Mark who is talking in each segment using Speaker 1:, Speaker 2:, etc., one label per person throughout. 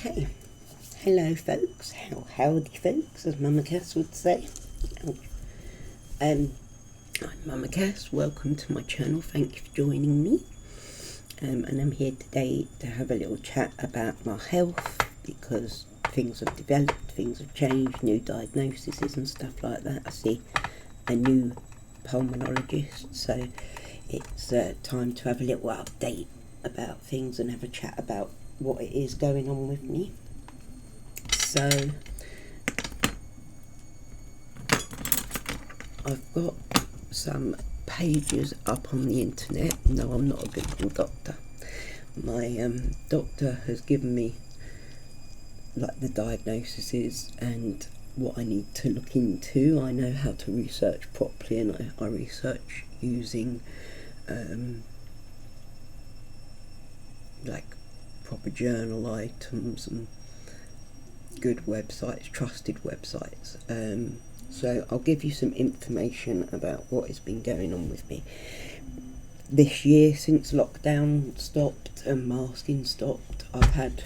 Speaker 1: Okay, hello folks, howdy folks, as Mama Cass would say. I'm Mama Cass, welcome to my channel, thank you for joining me. And I'm here today to have a little chat about my health, because things have developed, things have changed, new diagnoses and stuff like that. I see a new pulmonologist, so it's time to have a little update about things and have a chat about what it is going on with me. So I've got some pages up on the internet. No, I'm not a Google doctor. My doctor has given me like the diagnoses and what I need to look into. I know how to research properly, and I research using like proper journal items and good websites, trusted websites. So I'll give you some information about what has been going on with me this year. Since lockdown stopped and masking stopped, I've had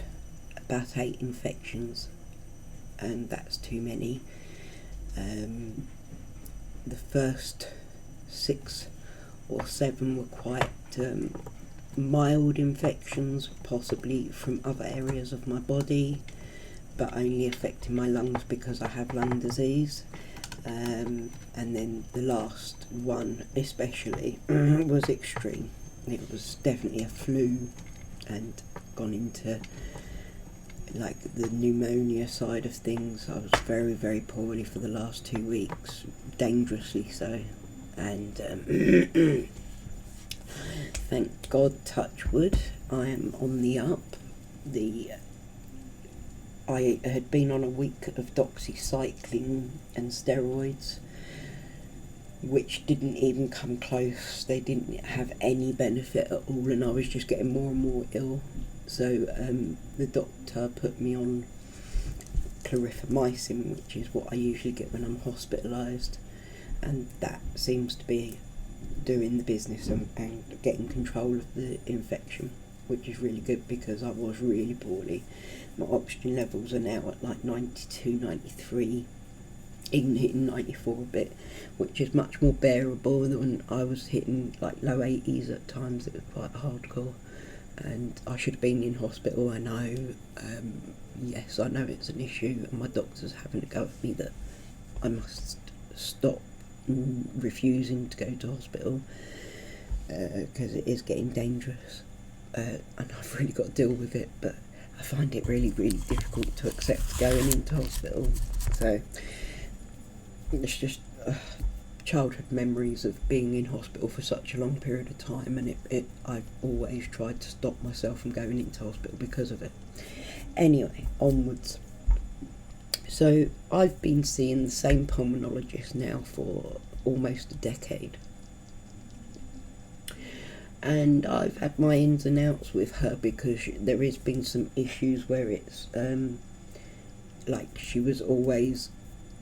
Speaker 1: about 8 infections, and that's too many. The first 6 or 7 were quite mild infections, possibly from other areas of my body, but only affecting my lungs because I have lung disease. And then the last one especially was extreme. It was definitely a flu and gone into like the pneumonia side of things. I was very, very poorly for the last 2 weeks, dangerously so, and thank God, touch wood, I am on the up. I had been on a week of doxycycline and steroids, which didn't even come close. They didn't have any benefit at all, and I was just getting more and more ill. So the doctor put me on clarithromycin, which is what I usually get when I'm hospitalised, and that seems to be doing the business and getting control of the infection, which is really good because I was really poorly. My oxygen levels are now at like 92, 93, even hitting 94 a bit, which is much more bearable than I was hitting like low 80s at times. It was quite hardcore, and I should have been in hospital, I know. Yes, I know it's an issue, and my doctor's having a go at me that I must stop refusing to go to hospital because it is getting dangerous, and I've really got to deal with it, but I find it really, really difficult to accept going into hospital. So it's just childhood memories of being in hospital for such a long period of time, and I've always tried to stop myself from going into hospital because of it. Anyway, onwards. So I've been seeing the same pulmonologist now for almost a decade, and I've had my ins and outs with her because there has been some issues where it's like she was always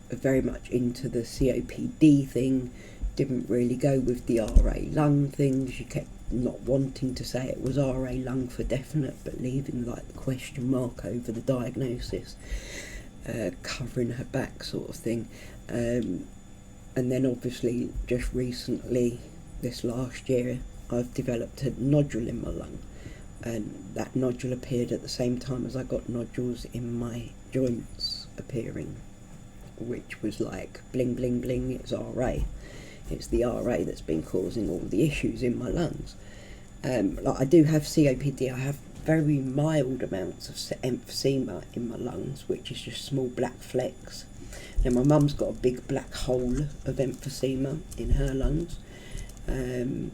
Speaker 1: very much into the COPD thing, didn't really go with the RA lung thing. She kept not wanting to say it was RA lung for definite, but leaving like the question mark over the diagnosis, covering her back sort of thing. And then obviously just recently, this last year, I've developed a nodule in my lung, and that nodule appeared at the same time as I got nodules in my joints appearing, which was like bling bling bling, it's RA. It's the RA that's been causing all the issues in my lungs. Like I do have COPD, I have very mild amounts of emphysema in my lungs, which is just small black flecks. Now my mum's got a big black hole of emphysema in her lungs, and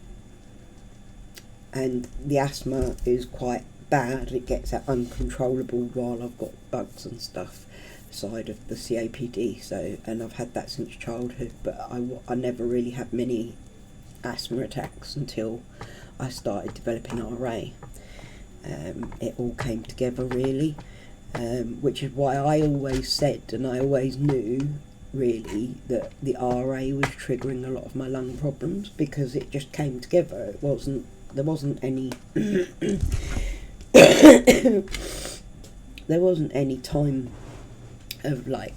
Speaker 1: the asthma is quite bad. It gets uncontrollable while I've got bugs and stuff side of the COPD. So, and I've had that since childhood, but I never really had many asthma attacks until I started developing RA. It all came together really, which is why I always said, and I always knew really, that the RA was triggering a lot of my lung problems, because it just came together. There wasn't any there wasn't any time of like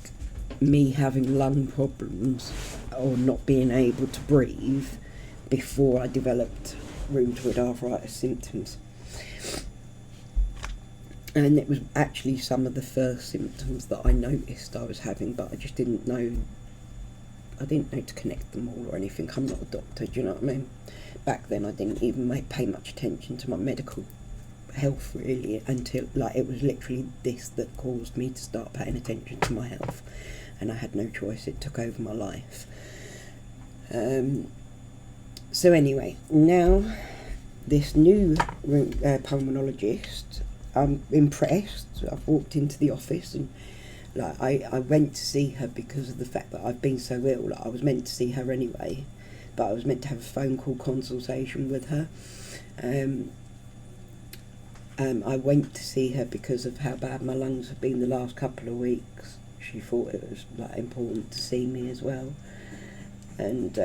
Speaker 1: me having lung problems or not being able to breathe before I developed rheumatoid arthritis symptoms. And it was actually some of the first symptoms that I noticed I was having, but I just didn't know. I didn't know to connect them all or anything. I'm not a doctor, do you know what I mean? Back then I didn't even pay much attention to my medical health really, until like it was literally this that caused me to start paying attention to my health, and I had no choice. It took over my life. So anyway, now this new pulmonologist, I'm impressed. I've walked into the office and like I went to see her because of the fact that I've been so ill. Like, I was meant to see her anyway, but I was meant to have a phone call consultation with her. I went to see her because of how bad my lungs have been the last couple of weeks. She thought it was like important to see me as well, and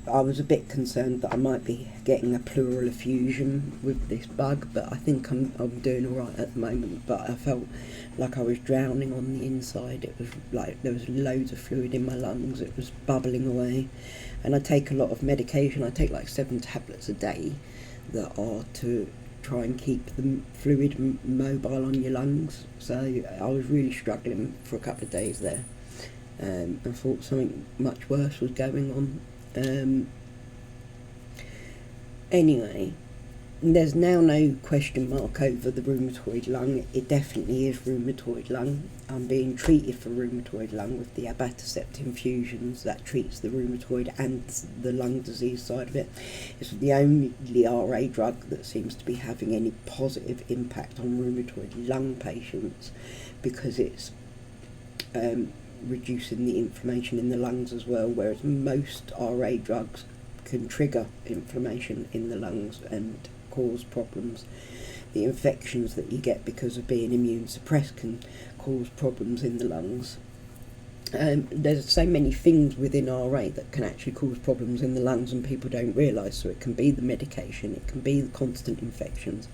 Speaker 1: I was a bit concerned that I might be getting a pleural effusion with this bug, but I think I'm doing all right at the moment. But I felt like I was drowning on the inside. It was like there was loads of fluid in my lungs. It was bubbling away, and I take a lot of medication. I take like 7 tablets a day that are to try and keep the fluid mobile on your lungs. So I was really struggling for a couple of days there. I thought something much worse was going on. Anyway, there's now no question mark over the rheumatoid lung. It definitely is rheumatoid lung. I'm being treated for rheumatoid lung with the abatacept infusions that treats the rheumatoid and the lung disease side of it. It's the only RA drug that seems to be having any positive impact on rheumatoid lung patients, because it's reducing the inflammation in the lungs as well, whereas most RA drugs can trigger inflammation in the lungs and cause problems. The infections that you get because of being immune suppressed can cause problems in the lungs. There's so many things within RA that can actually cause problems in the lungs and people don't realise. So it can be the medication, it can be the constant infections,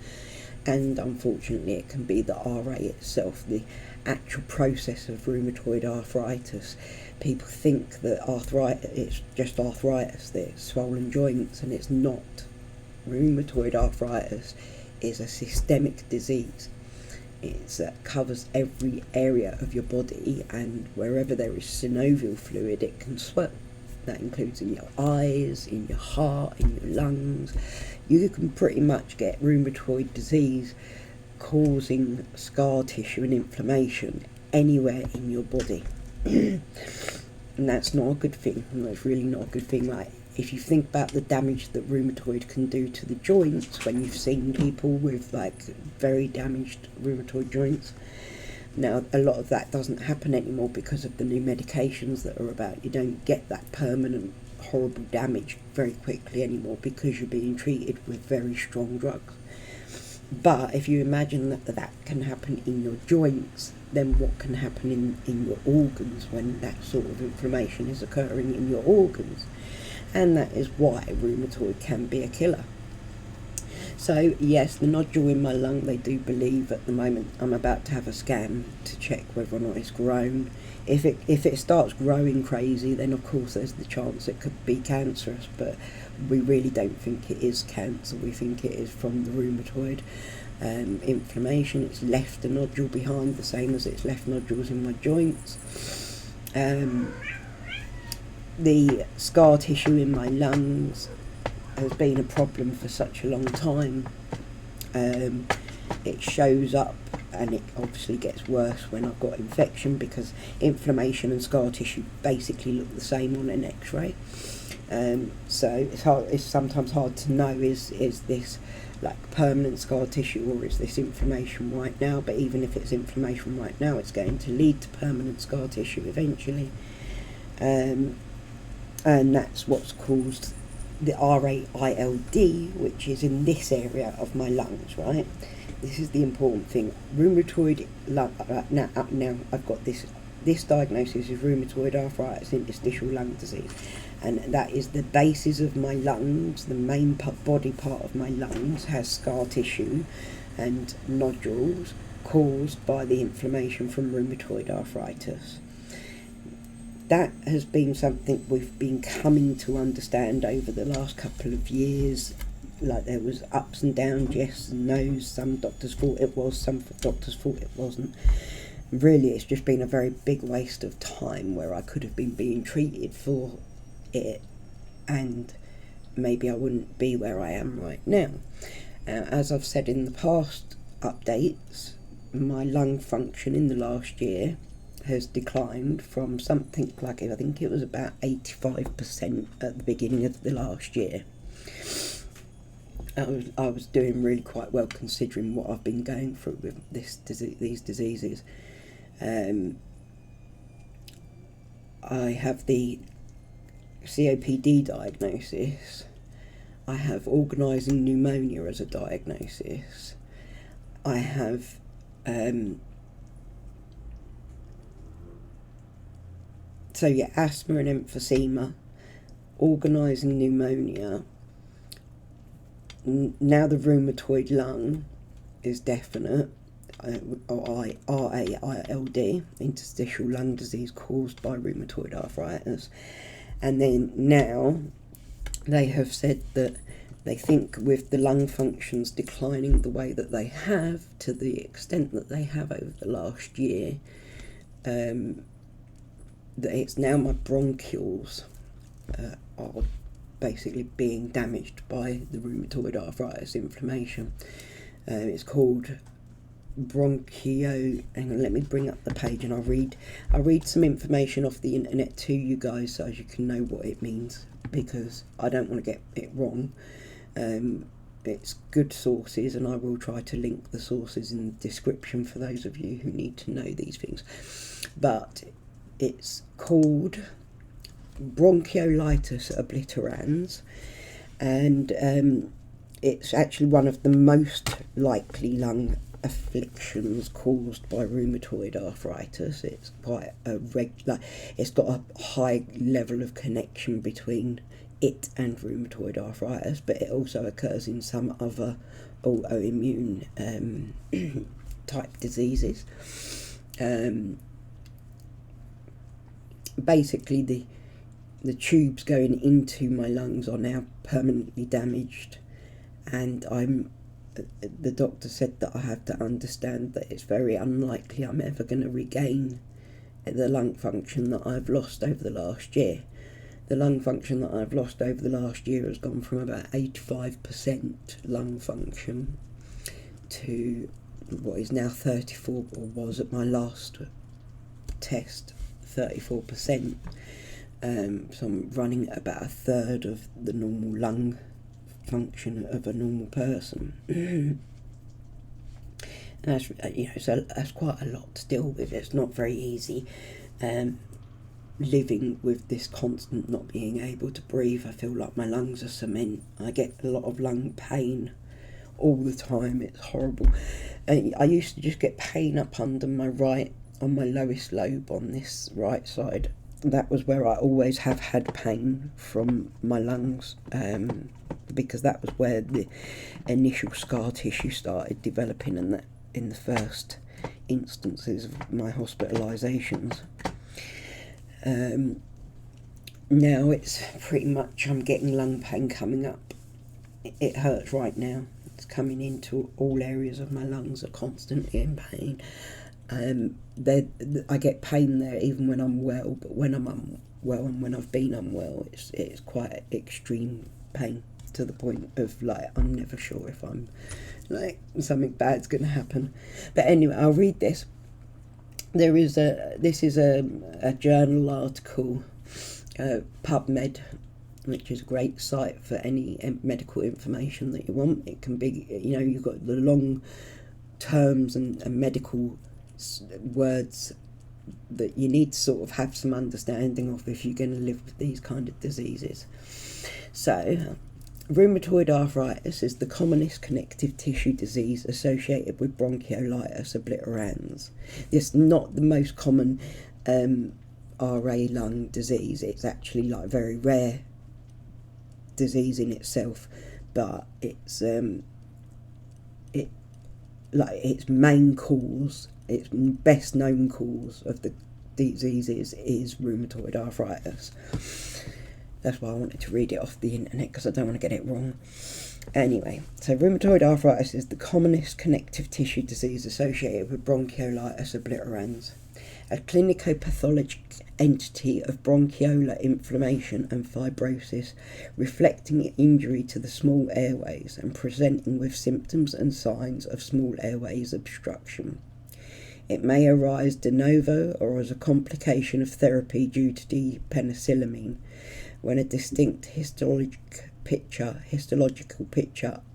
Speaker 1: and unfortunately it can be the RA itself, the actual process of rheumatoid arthritis. People think that it's just arthritis, that it's swollen joints, and it's not. Rheumatoid arthritis is a systemic disease. It covers every area of your body, and wherever there is synovial fluid it can swell. That includes in your eyes, in your heart, in your lungs. You can pretty much get rheumatoid disease causing scar tissue and inflammation anywhere in your body. And that's not a good thing. That's really not a good thing. Like, if you think about the damage that rheumatoid can do to the joints, when you've seen people with like very damaged rheumatoid joints, now a lot of that doesn't happen anymore because of the new medications that are about. You don't get that permanent horrible damage very quickly anymore because you're being treated with very strong drugs. But if you imagine that can happen in your joints, then what can happen in your organs when that sort of inflammation is occurring in your organs? And that is why rheumatoid can be a killer. So yes, the nodule in my lung, they do believe at the moment, I'm about to have a scan to check whether or not it's grown. If it starts growing crazy, then of course there's the chance it could be cancerous, but we really don't think it is cancer. We think it is from the rheumatoid inflammation. It's left a nodule behind, the same as it's left nodules in my joints. The scar tissue in my lungs has been a problem for such a long time. It shows up and it obviously gets worse when I've got infection, because inflammation and scar tissue basically look the same on an x-ray. So it's sometimes hard to know, is this like permanent scar tissue or is this inflammation right now? But even if it's inflammation right now, it's going to lead to permanent scar tissue eventually. And that's what's caused the RAILD, which is in this area of my lungs, right? This is the important thing. Rheumatoid lung, now I've got this this diagnosis is rheumatoid arthritis interstitial lung disease, and that is the basis of my lungs. The main body part of my lungs has scar tissue and nodules caused by the inflammation from rheumatoid arthritis. That has been something we've been coming to understand over the last couple of years. Like, there was ups and downs, yes and no's. Some doctors thought it was, some doctors thought it wasn't. Really, it's just been a very big waste of time where I could have been being treated for it, and maybe I wouldn't be where I am right now. As I've said in the past updates, my lung function in the last year has declined from something like, I think it was about 85% at the beginning of the last year. I was doing really quite well considering what I've been going through with these diseases. I have the COPD diagnosis. I have organising pneumonia as a diagnosis. I have asthma and emphysema, organising pneumonia. Now the rheumatoid lung is definite, RAILD, interstitial lung disease caused by rheumatoid arthritis. And then now they have said that they think with the lung functions declining the way that they have, to the extent that they have over the last year, that it's now my bronchioles are basically being damaged by the rheumatoid arthritis inflammation. It's called hang on, let me bring up the page and I'll read some information off the internet to you guys so as you can know what it means, because I don't want to get it wrong. It's good sources, and I will try to link the sources in the description for those of you who need to know these things. But it's called Bronchiolitis obliterans, and it's actually one of the most likely lung afflictions caused by rheumatoid arthritis. It's quite it's got a high level of connection between it and rheumatoid arthritis, but it also occurs in some other autoimmune type diseases. Basically, the tubes going into my lungs are now permanently damaged, and the doctor said that I have to understand that it's very unlikely I'm ever going to regain the lung function that I've lost over the last year. The lung function that I've lost over the last year has gone from about 85% lung function to what is now 34, or was at my last test 34%. So I'm running at about a third of the normal lung function of a normal person. And that's, so that's quite a lot to deal with. It's not very easy living with this constant not being able to breathe. I feel like my lungs are cement. I get a lot of lung pain all the time. It's horrible. I used to just get pain up under my on my lowest lobe on this right side. That was where I always have had pain from my lungs, because that was where the initial scar tissue started developing, and that in the first instances of my hospitalisations. Now it's pretty much, I'm getting lung pain coming up. It hurts right now. It's coming into all areas of my lungs, are constantly in pain. I get pain there even when I'm well, but when I'm unwell and when I've been unwell, it's quite extreme pain, to the point of I'm never sure if I'm something bad's going to happen. But anyway, I'll read this. This is a journal article, PubMed, which is a great site for any medical information that you want. It can be, you've got the long terms and medical words that you need to sort of have some understanding of if you're going to live with these kind of diseases. So, rheumatoid arthritis is the commonest connective tissue disease associated with bronchiolitis obliterans. It's not the most common RA lung disease. It's actually like very rare disease in itself, but its main cause, its best known cause of the diseases is rheumatoid arthritis. That's why I wanted to read it off the internet, because I don't want to get it wrong. Anyway, so rheumatoid arthritis is the commonest connective tissue disease associated with bronchiolitis obliterans, a clinico-pathologic entity of bronchiolar inflammation and fibrosis, reflecting injury to the small airways and presenting with symptoms and signs of small airways obstruction. It may arise de novo or as a complication of therapy due to penicillamine, when a distinct histological picture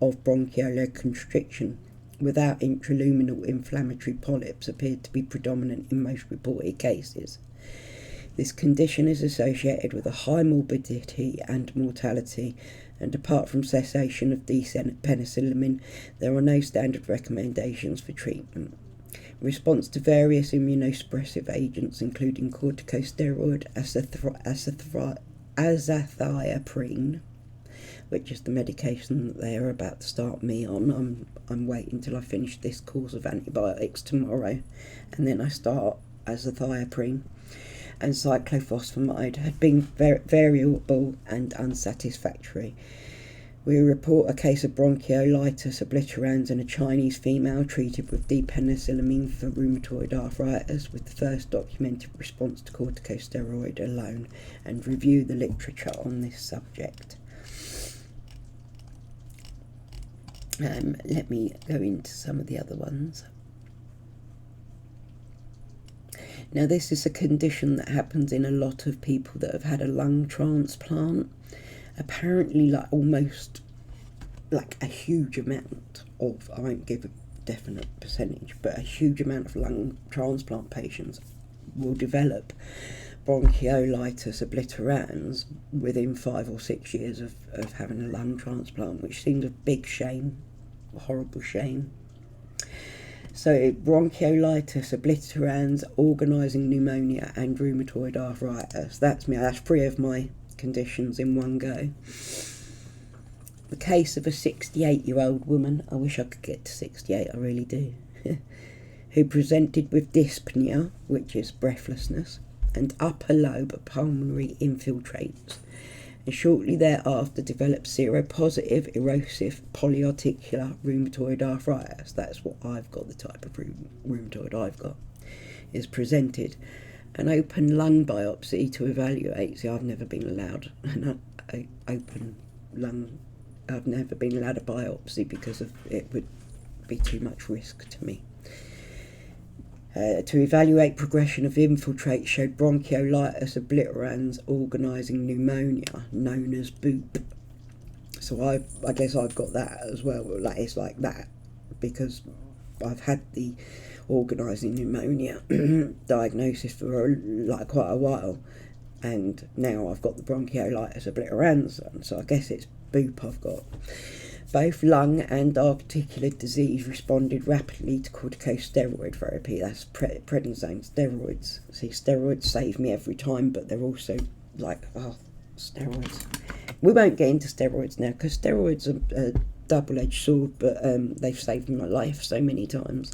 Speaker 1: of bronchiolitis constriction without intraluminal inflammatory polyps appeared to be predominant in most reported cases. This condition is associated with a high morbidity and mortality, and apart from cessation of penicillamine, there are no standard recommendations for treatment. Response to various immunosuppressive agents, including corticosteroid, azathioprine, which is the medication that they are about to start me on. I'm waiting till I finish this course of antibiotics tomorrow, and then I start azathioprine, and cyclophosphamide, had been variable and unsatisfactory. We report a case of bronchiolitis obliterans in a Chinese female treated with penicillamine for rheumatoid arthritis, with the first documented response to corticosteroid alone, and review the literature on this subject. Let me go into some of the other ones. Now, this is a condition that happens in a lot of people that have had a lung transplant. Apparently, like almost like a huge amount of, I won't give a definite percentage, but a huge amount of lung transplant patients will develop bronchiolitis obliterans within 5 or 6 years of having a lung transplant, which seems a big shame, a horrible shame. So bronchiolitis obliterans, organising pneumonia and rheumatoid arthritis. That's me. That's 3 of my conditions in one go. The case of a 68-year-old woman, I wish I could get to 68, I really do, who presented with dyspnea, which is breathlessness, and upper lobe pulmonary infiltrates, and shortly thereafter developed seropositive erosive polyarticular rheumatoid arthritis. That's what I've got, the type of rheumatoid I've got, is presented. An open lung biopsy to evaluate. See, I've never been allowed an open lung. I've never been allowed a biopsy because it would be too much risk to me. To evaluate progression of infiltrate showed bronchiolitis obliterans organising pneumonia, known as BOOP. So I guess I've got that as well. Like, it's like that because I've had the organising pneumonia diagnosis for quite a while, and now I've got the bronchiolitis obliterans, so I guess it's BOOP I've got. Both lung and articular disease responded rapidly to corticosteroid therapy. That's prednisone steroids. See, steroids save me every time, but they're also steroids. We won't get into steroids now because steroids are a double-edged sword, but they've saved my life so many times.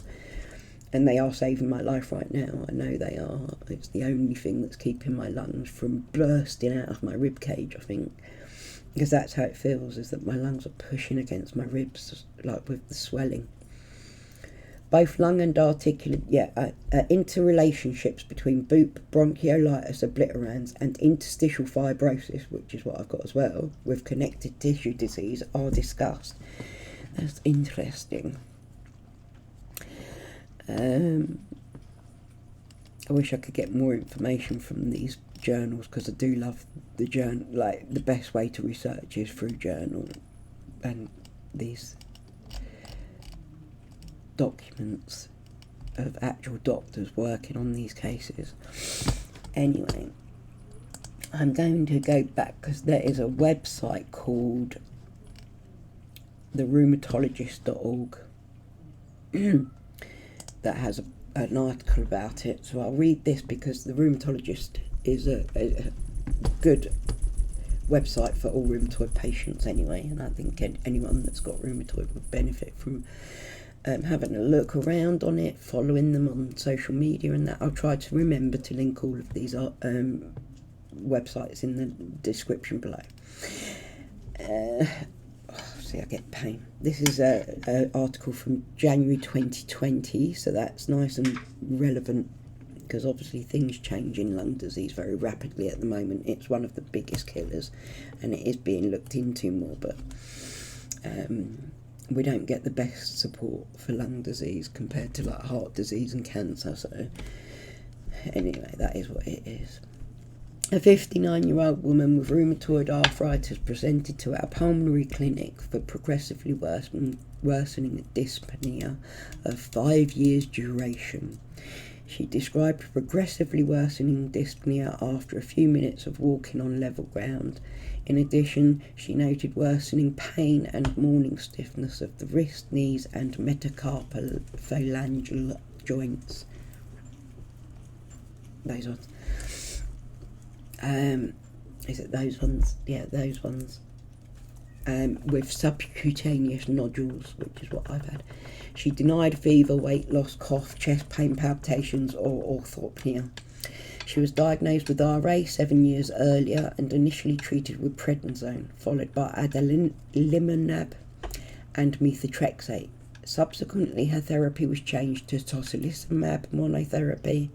Speaker 1: And they are saving my life right now. I know they are. It's the only thing that's keeping my lungs from bursting out of my rib cage, I think. Because that's how it feels, is that my lungs are pushing against my ribs, like with the swelling. Both lung and articular, interrelationships between BOOP, bronchiolitis obliterans, and interstitial fibrosis, which is what I've got as well, with connective tissue disease, are discussed. That's interesting. I wish I could get more information from these journals, because I do love the journal. Like, the best way to research is through journal and these documents of actual doctors working on these cases. Anyway, I'm going to go back because there is a website called therheumatologist.org that has an article about it, so I'll read this because the rheumatologist is a good website for all rheumatoid patients anyway, and I think anyone that's got rheumatoid would benefit from having a look around on it, following them on social media and that. I'll try to remember to link all of these websites in the description below. See, I get pain. This is an article from January 2020, so that's nice and relevant because obviously things change in lung disease very rapidly at the moment. It's one of the biggest killers and it is being looked into more, but we don't get the best support for lung disease compared to like heart disease and cancer, so anyway, that is what it is. A 59-year-old woman with rheumatoid arthritis presented to our pulmonary clinic for progressively worsening dyspnea of 5 years duration. She described progressively worsening dyspnea after a few minutes of walking on level ground. In addition, she noted worsening pain and morning stiffness of the wrist, knees and metacarpal phalangeal joints. Those ones. Is it those ones? Yeah, those ones. With subcutaneous nodules, which is what I've had. She denied fever, weight loss, cough, chest pain, palpitations or orthopnea. She was diagnosed with RA 7 years earlier and initially treated with prednisone, followed by adalimumab and methotrexate. Subsequently, her therapy was changed to tocilizumab monotherapy,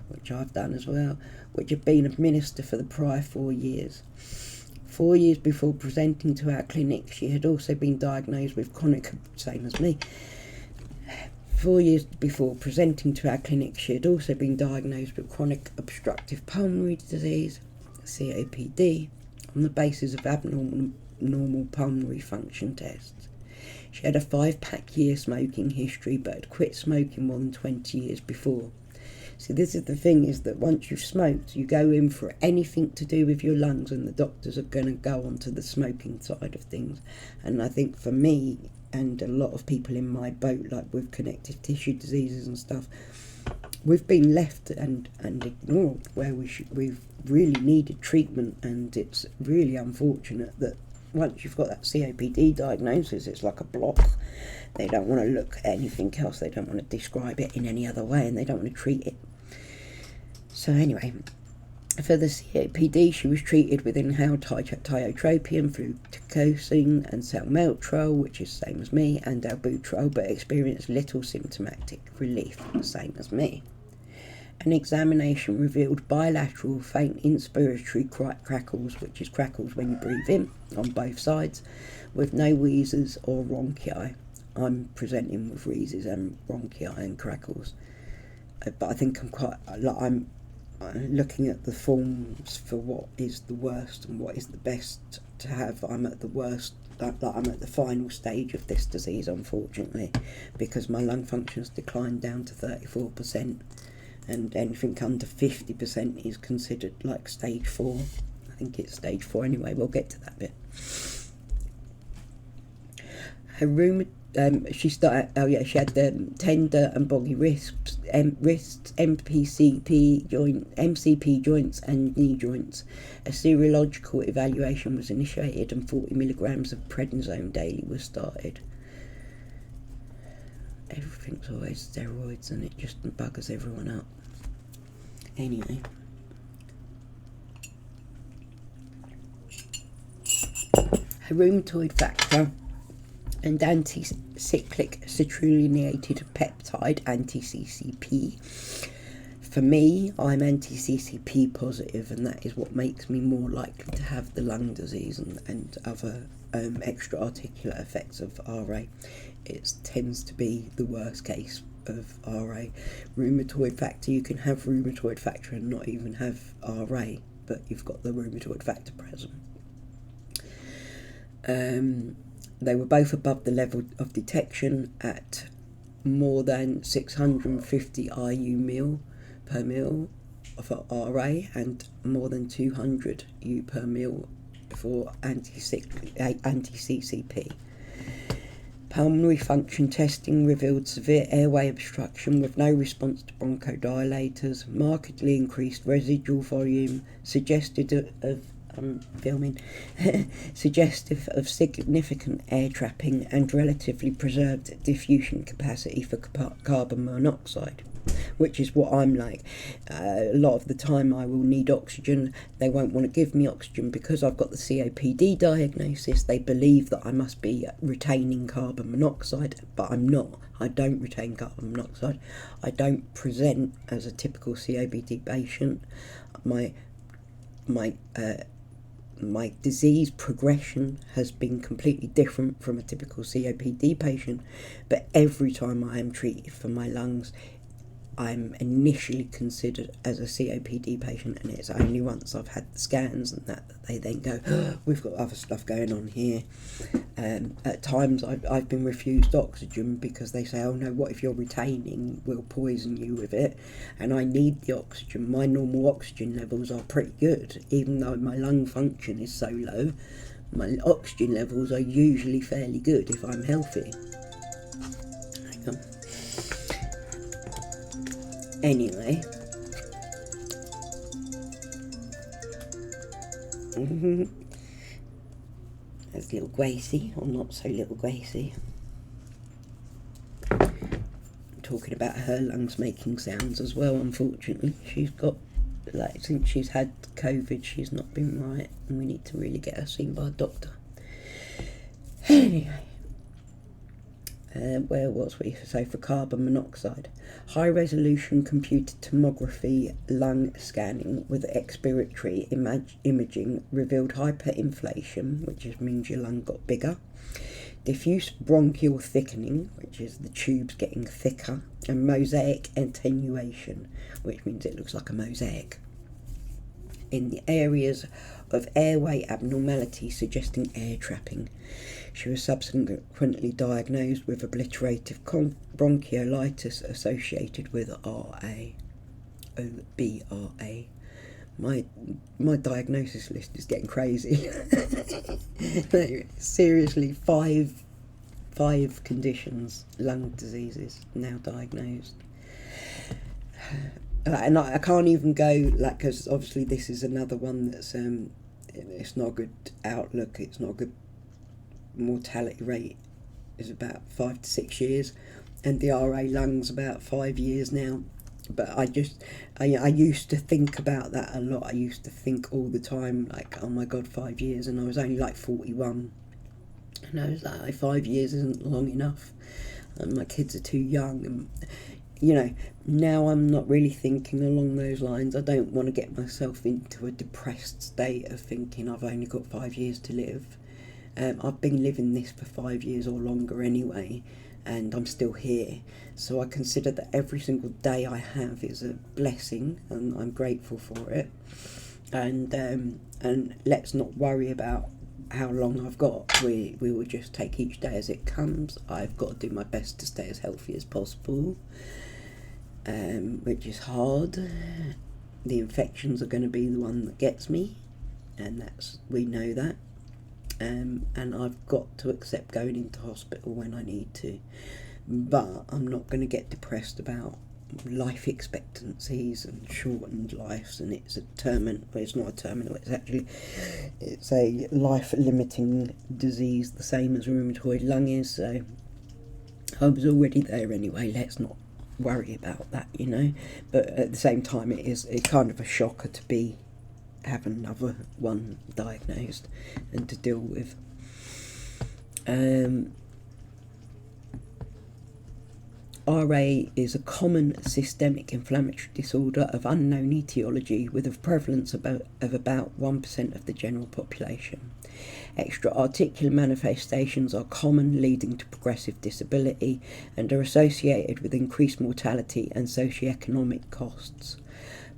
Speaker 1: which I've done as well, which had been administered for the prior 4 years. 4 years before presenting to our clinic, she had also been diagnosed with chronic, same as me. 4 years before presenting to our clinic, she had also been diagnosed with chronic obstructive pulmonary disease, COPD, on the basis of abnormal pulmonary function tests. She had a 5-pack year smoking history, but had quit smoking more than 20 years before. See, this is the thing, is that once you've smoked, you go in for anything to do with your lungs and the doctors are going to go on to the smoking side of things. And I think for me and a lot of people in my boat, like with connective tissue diseases and stuff, we've been left and ignored where we've really needed treatment, and it's really unfortunate that once you've got that COPD diagnosis, it's like a block. They don't want to look at anything else, they don't want to describe it in any other way, and they don't want to treat it. So anyway, for the COPD, she was treated with inhaled tiotropium, fluticasone and salmeterol, which is the same as me, and albuterol, but experienced little symptomatic relief, the same as me. An examination revealed bilateral faint inspiratory crackles, which is crackles when you breathe in, on both sides, with no wheezes or bronchi. I'm presenting with wheezes and bronchi and crackles, but I think I'm looking at the forms for what is the worst and what is the best to have. I'm at the worst, I'm at the final stage of this disease, unfortunately, because my lung function's declined down to 34%, and anything under 50% is considered like stage 4. I think it's stage 4 anyway, we'll get to that bit. Her she had tender and boggy wrists, MCP joints and knee joints. A serological evaluation was initiated and 40 milligrams of prednisone daily was started. Everything's always steroids and it just buggers everyone up. Anyway. Her rheumatoid factor and anti-cyclic citrullinated peptide, anti-CCP. For me, I'm anti-CCP positive, and that is what makes me more likely to have the lung disease and other extra-articular effects of RA. It tends to be the worst case of RA. Rheumatoid factor, you can have rheumatoid factor and not even have RA, but you've got the rheumatoid factor present. They were both above the level of detection at more than 650 IU per mil for RA and more than 200 U per mil for anti-CCP. Pulmonary function testing revealed severe airway obstruction with no response to bronchodilators, markedly increased residual volume, suggestive of significant air trapping and relatively preserved diffusion capacity for carbon monoxide, which is what I'm like. A lot of the time I will need oxygen. They won't want to give me oxygen because I've got the COPD diagnosis. They believe that I must be retaining carbon monoxide, but I'm not. I don't retain carbon monoxide. I don't present as a typical COPD patient. My disease progression has been completely different from a typical COPD patient, but every time I am treated for my lungs, I'm initially considered as a COPD patient, and it's only once I've had the scans and that they then go, oh, we've got other stuff going on here. At times I've been refused oxygen because they say, oh no, what if you're retaining, we'll poison you with it. And I need the oxygen. My normal oxygen levels are pretty good, even though my lung function is so low. My oxygen levels are usually fairly good if I'm healthy. Hang on. Anyway, there's little Gracie, or not so little Gracie, talking about her lungs making sounds as well. Unfortunately, she's got, like, since she's had COVID, she's not been right, and we need to really get her seen by a doctor. Anyway. Where was we? So for carbon monoxide, high resolution computed tomography lung scanning with expiratory imaging revealed hyperinflation, which means your lung got bigger, diffuse bronchial thickening, which is the tubes getting thicker, and mosaic attenuation, which means it looks like a mosaic in the areas of airway abnormality, suggesting air trapping. She was subsequently diagnosed with obliterative bronchiolitis associated with RA. OBRA. My diagnosis list is getting crazy. Seriously, five conditions, lung diseases now diagnosed. And I can't even go, like, because obviously this is another one that's it's not a good outlook. It's not a good mortality rate. Is about 5 to 6 years, and the RA lung's about 5 years now. But I used to think about that a lot. I used to think all the time, like, oh my god, 5 years, and I was only like 41, and I was like, 5 years isn't long enough, and my kids are too young, and you know, now I'm not really thinking along those lines. I don't want to get myself into a depressed state of thinking I've only got 5 years to live. I've been living this for 5 years or longer anyway, and I'm still here. So I consider that every single day I have is a blessing, and I'm grateful for it. And let's not worry about how long I've got. We will just take each day as it comes. I've got to do my best to stay as healthy as possible. Which is hard. The infections are going to be the one that gets me, and we know that. And I've got to accept going into hospital when I need to, but I'm not going to get depressed about life expectancies and shortened lives, and it's a life-limiting disease, the same as rheumatoid lung is, so I was already there anyway. Let's not worry about that, you know. But at the same time, it's kind of a shocker to have another one diagnosed and to deal with. RA is a common systemic inflammatory disorder of unknown etiology with a prevalence of about 1% of the general population. Extra-articular manifestations are common, leading to progressive disability, and are associated with increased mortality and socioeconomic costs.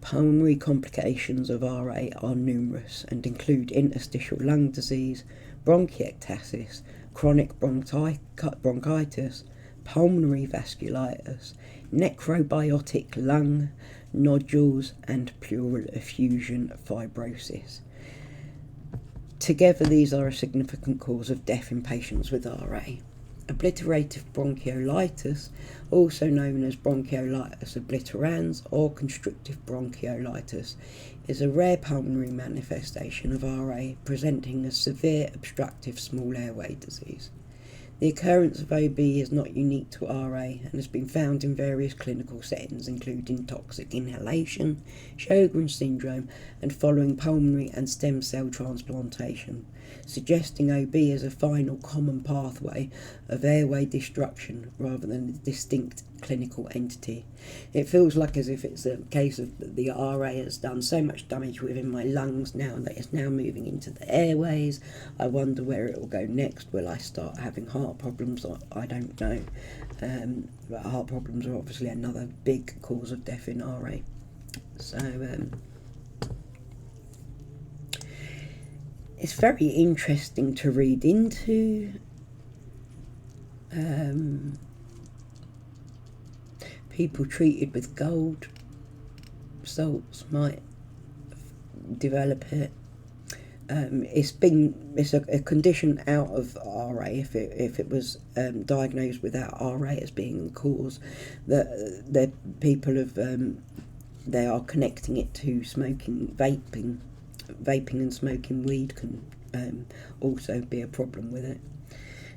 Speaker 1: Pulmonary complications of RA are numerous and include interstitial lung disease, bronchiectasis, chronic bronchitis, pulmonary vasculitis, necrobiotic lung, nodules, and pleural effusion fibrosis. Together, these are a significant cause of death in patients with RA. Obliterative bronchiolitis, also known as bronchiolitis obliterans or constrictive bronchiolitis, is a rare pulmonary manifestation of RA presenting as severe obstructive small airway disease. The occurrence of OB is not unique to RA and has been found in various clinical settings, including toxic inhalation, Sjogren's syndrome, and following pulmonary and stem cell transplantation, suggesting OB as a final common pathway of airway destruction rather than a distinct clinical entity. It feels like as if it's a case of the RA has done so much damage within my lungs now that it's now moving into the airways. I wonder where it will go next. Will I start having heart problems? I don't know. But heart problems are obviously another big cause of death in RA. So it's very interesting to read into. People treated with gold salts might develop it. It's a condition out of RA. If it was diagnosed without RA as being the cause, the people of they are connecting it to smoking, vaping and smoking weed can also be a problem with it.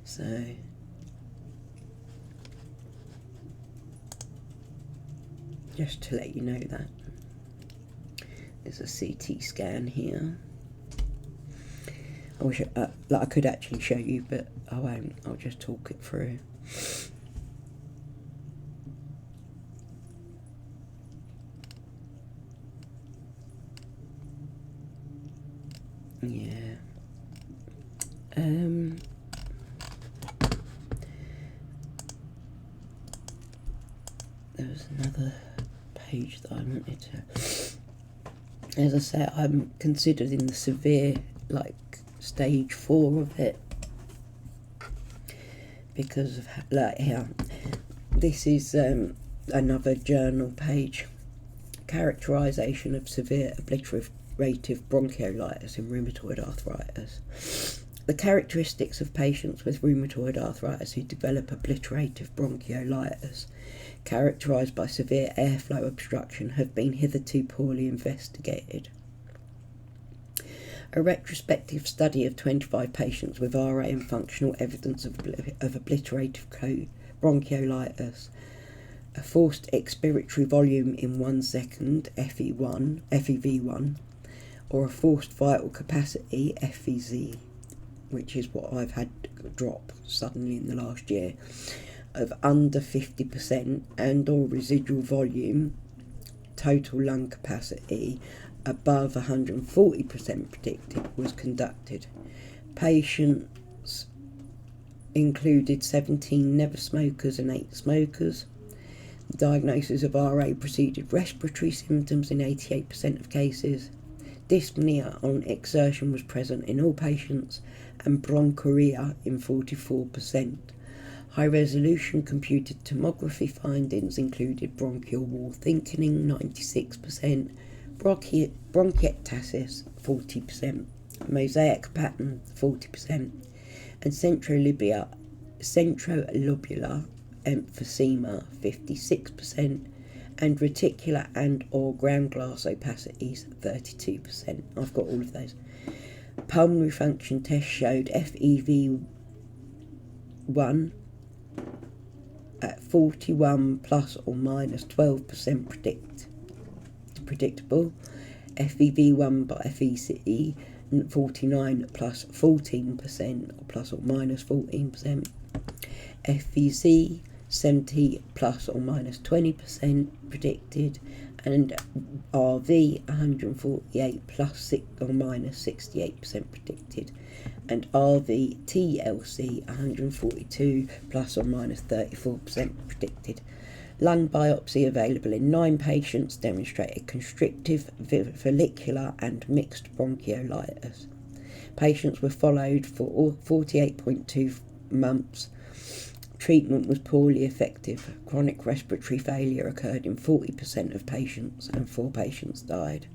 Speaker 1: So just to let you know that. There's a CT scan here. I wish I could actually show you, but I won't. I'll just talk it through. Yeah. There was another page that I wanted to. As I say, I'm considered in the severe, like, stage 4 of it, because of, like, here. This is another journal page. Characterisation of severe obliterative bronchiolitis in rheumatoid arthritis. The characteristics of patients with rheumatoid arthritis who develop obliterative bronchiolitis, characterised by severe airflow obstruction, have been hitherto poorly investigated. A retrospective study of 25 patients with RA and functional evidence of obliterative bronchiolitis, a forced expiratory volume in 1 second, FEV1, or a forced vital capacity, FVZ, which is what I've had drop suddenly in the last year, of under 50% and or residual volume, total lung capacity, above 140% predicted, was conducted. Patients included 17 never smokers and 8 smokers. The diagnosis of RA preceded respiratory symptoms in 88% of cases. Dyspnea on exertion was present in all patients, and bronchuria in 44%. High-resolution computed tomography findings included bronchial wall thickening 96%, bronchiectasis 40%, mosaic pattern 40%, and centrolobular emphysema 56%, and reticular and or ground glass opacities 32%. I've got all of those. Pulmonary function test showed FEV1 at 41 plus or minus 12% predictable. FEV1 by FECE 49 plus 14% or plus or minus 14%. FVC 70 plus or minus 20% predicted, and RV 148 plus or minus 68% predicted, and RV TLC 142 plus or minus 34% predicted. Lung biopsy available in 9 patients demonstrated constrictive, follicular and mixed bronchiolitis. Patients were followed for 48.2 months. Treatment was poorly effective. Chronic respiratory failure occurred in 40% of patients, and 4 patients died.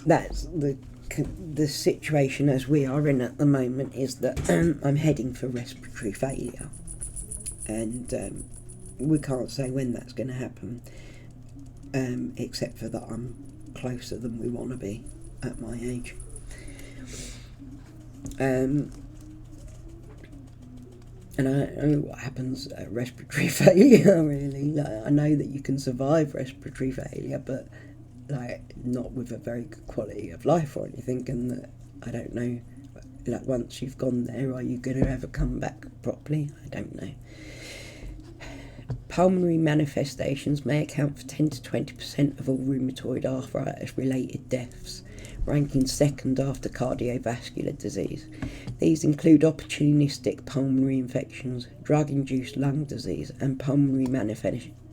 Speaker 1: That's the the situation as we are in at the moment is that I'm heading for respiratory failure, and we can't say when that's going to happen, except for that I'm closer than we want to be at my age. And I don't know what happens at respiratory failure, really. Like, I know that you can survive respiratory failure, but like not with a very good quality of life or anything, and that I don't know, like once you've gone there, are you going to ever come back properly? I don't know. Pulmonary manifestations may account for 10 to 20% of all rheumatoid arthritis related deaths, ranking second after cardiovascular disease. These include opportunistic pulmonary infections, drug-induced lung disease, and pulmonary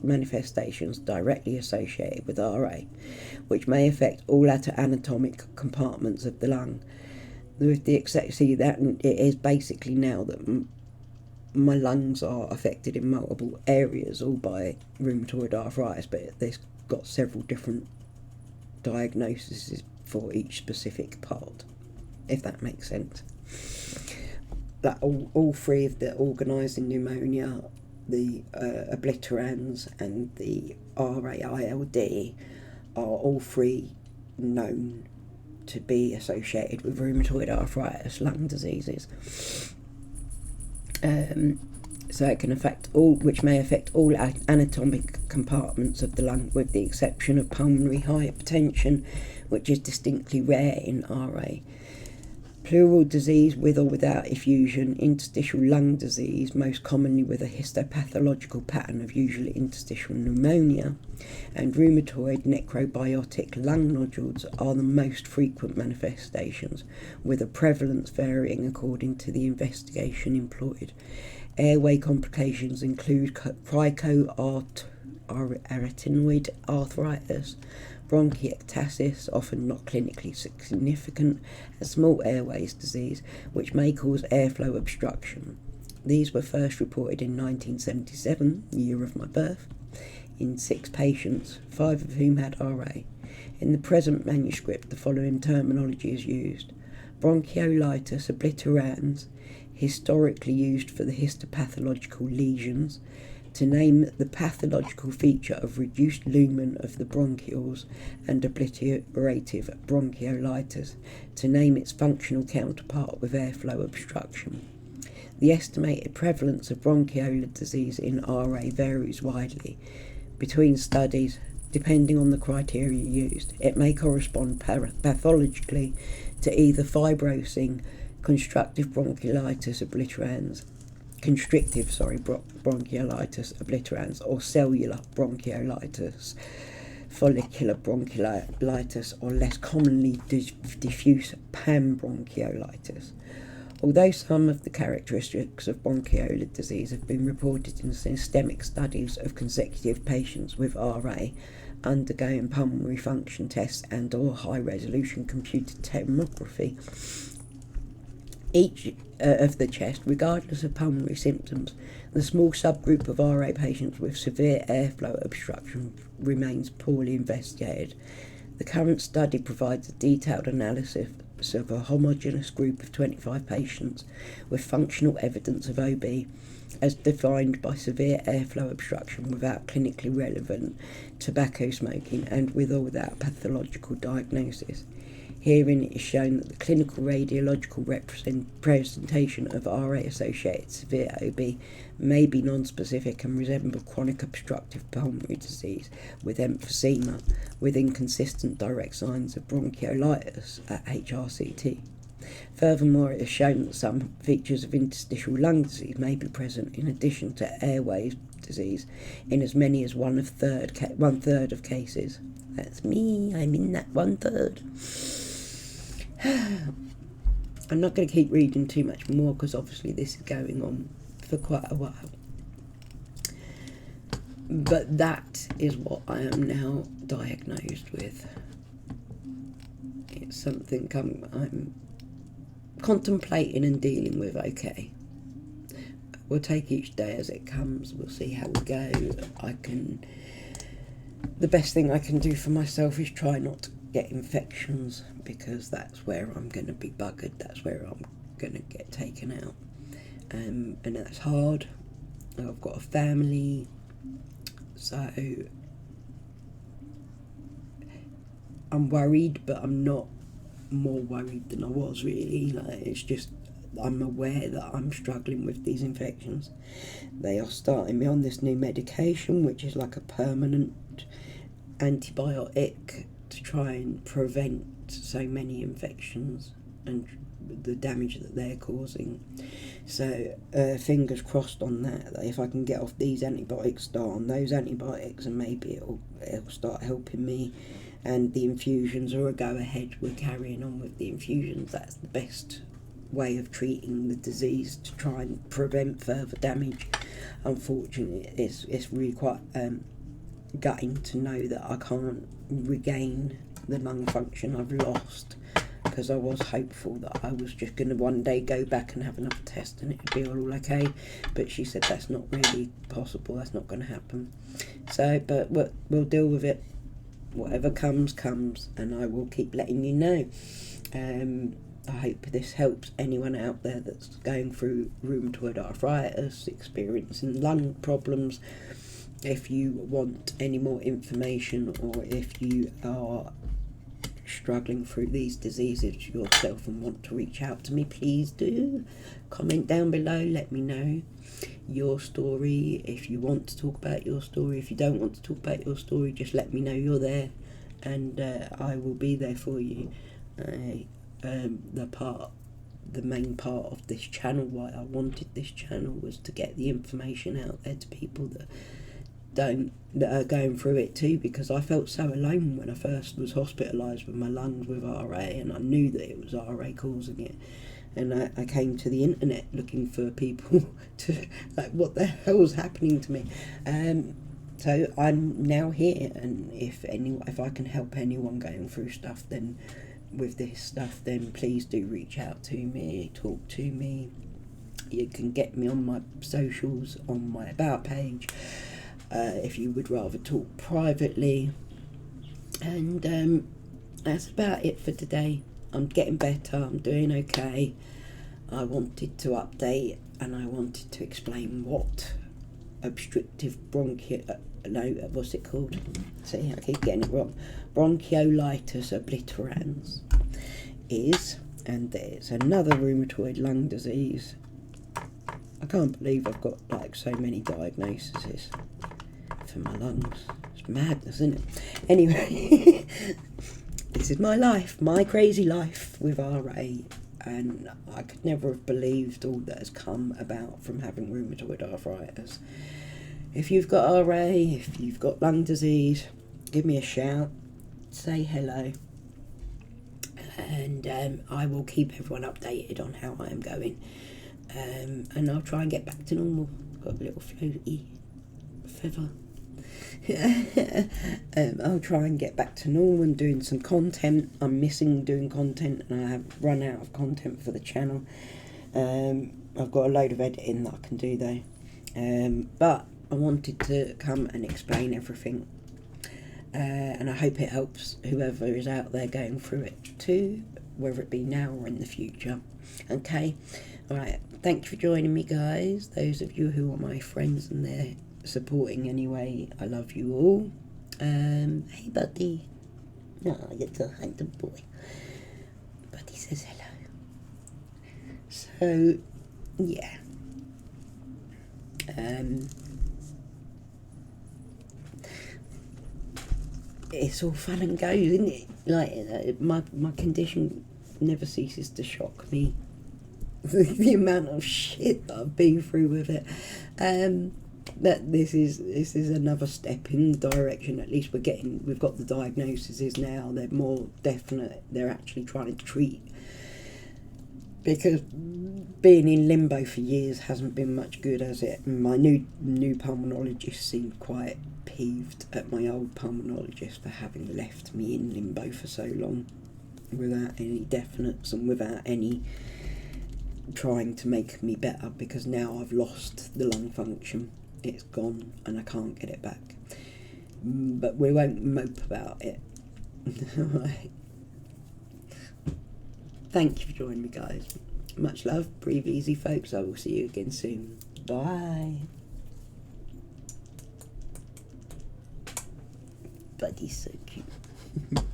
Speaker 1: manifestations directly associated with RA, which may affect all anatomic compartments of the lung. With the exception that it is basically now that my lungs are affected in multiple areas, all by rheumatoid arthritis, but they've got several different diagnoses for each specific part, if that makes sense. That all three of the organising pneumonia, the obliterans and the RA-ILD are all three known to be associated with rheumatoid arthritis lung diseases. So it can affect all, which may affect all anatomic compartments of the lung, with the exception of pulmonary hypertension, which is distinctly rare in RA. Pleural disease with or without effusion, interstitial lung disease, most commonly with a histopathological pattern of usually interstitial pneumonia, and rheumatoid necrobiotic lung nodules are the most frequent manifestations, with a prevalence varying according to the investigation employed. Airway complications include cricoarytenoid arthritis, bronchiectasis, often not clinically significant, and small airways disease, which may cause airflow obstruction. These were first reported in 1977, the year of my birth, in 6 patients, 5 of whom had RA. In the present manuscript, the following terminology is used: bronchiolitis obliterans, historically used for the histopathological lesions, to name the pathological feature of reduced lumen of the bronchioles, and obliterative bronchiolitis, to name its functional counterpart with airflow obstruction. The estimated prevalence of bronchiolar disease in RA varies widely between studies, depending on the criteria used. It may correspond pathologically to either fibrosing constrictive bronchiolitis obliterans, or cellular bronchiolitis, follicular bronchiolitis, or less commonly diffuse panbronchiolitis. Although some of the characteristics of bronchiolar disease have been reported in systemic studies of consecutive patients with RA undergoing pulmonary function tests and or high-resolution computed tomography, each of the chest, regardless of pulmonary symptoms, the small subgroup of RA patients with severe airflow obstruction remains poorly investigated. The current study provides a detailed analysis of a homogeneous group of 25 patients with functional evidence of OB, as defined by severe airflow obstruction without clinically relevant tobacco smoking and with or without pathological diagnosis. Herein it is shown that the clinical radiological representation of RA-associated severe OB may be non-specific and resemble chronic obstructive pulmonary disease with emphysema, with inconsistent direct signs of bronchiolitis at HRCT. Furthermore, it is shown that some features of interstitial lung disease may be present in addition to airways disease in as many as one third of cases. That's me, I'm in that 1/3. I'm not going to keep reading too much more because obviously this is going on for quite a while. But that is what I am now diagnosed with. It's something I'm contemplating and dealing with. Okay, we'll take each day as it comes. We'll see how we go. The best thing I can do for myself is try not get infections, because that's where I'm going to be buggered, that's where I'm going to get taken out. And that's hard. I've got a family, so I'm worried, but I'm not more worried than I was really. Like, it's just, I'm aware that I'm struggling with these infections. They are starting me on this new medication, which is like a permanent antibiotic to try and prevent so many infections and the damage that they're causing. So fingers crossed on that if I can get off these antibiotics, start on those antibiotics, and maybe it'll start helping me. And the infusions are a go ahead, we're carrying on with the infusions. That's the best way of treating the disease, to try and prevent further damage. Unfortunately, it's really quite gutting to know that I can't regain the lung function I've lost, because I was hopeful that I was just going to one day go back and have another test and it would be all okay, but she said that's not really possible, that's not going to happen. So, but we'll deal with it. Whatever comes, and I will keep letting you know. I hope this helps anyone out there that's going through rheumatoid arthritis, experiencing lung problems. If you want any more information, or if you are struggling through these diseases yourself and want to reach out to me, please do comment down below, let me know your story. If you want to talk about your story, if you don't want to talk about your story, just let me know you're there, and I will be there for you. The main part of this channel, why I wanted this channel, was to get the information out there to people that are going through it too, because I felt so alone when I first was hospitalised with my lungs with RA, and I knew that it was RA causing it. And I came to the internet looking for people to, like, what the hell's happening to me? So I'm now here, and if I can help anyone going through stuff, then with this stuff, then please do reach out to me, talk to me. You can get me on my socials, on my about page, if you would rather talk privately. And that's about it for today. I'm getting better, I'm doing okay. I wanted to update, and I wanted to explain what obstructive what's it called? See, I keep getting it wrong. Bronchiolitis obliterans is, and there's another rheumatoid lung disease. I can't believe I've got like so many diagnoses for my lungs. It's madness, isn't it? Anyway, this is my life, my crazy life with RA, and I could never have believed all that has come about from having rheumatoid arthritis. If you've got RA, if you've got lung disease, give me a shout, say hello, and I will keep everyone updated on how I am going, and I'll try and get back to normal. Got a little floaty feather. I'll try and get back to normal and doing some content. I'm missing doing content, and I have run out of content for the channel. I've got a load of editing that I can do though, but I wanted to come and explain everything, and I hope it helps whoever is out there going through it too, whether it be now or in the future. Okay, alright, thank you for joining me, guys. Those of you who are my friends and they're supporting anyway, I love you all. Hey buddy. No, you're a handsome boy. Buddy says hello. So yeah, it's all fun and goes, isn't it? Like, my condition never ceases to shock me. The amount of shit that I've been through with it. That this is another step in the direction. At least we've got the diagnoses now. They're more definite. They're actually trying to treat, because being in limbo for years hasn't been much good, has it? My new pulmonologist seemed quite peeved at my old pulmonologist for having left me in limbo for so long without any definites and without any trying to make me better, because now I've lost the lung function. It's gone and I can't get it back. But we won't mope about it. Alright. Thank you for joining me, guys. Much love. Breathe easy, folks. I will see you again soon. Bye. Buddy's so cute.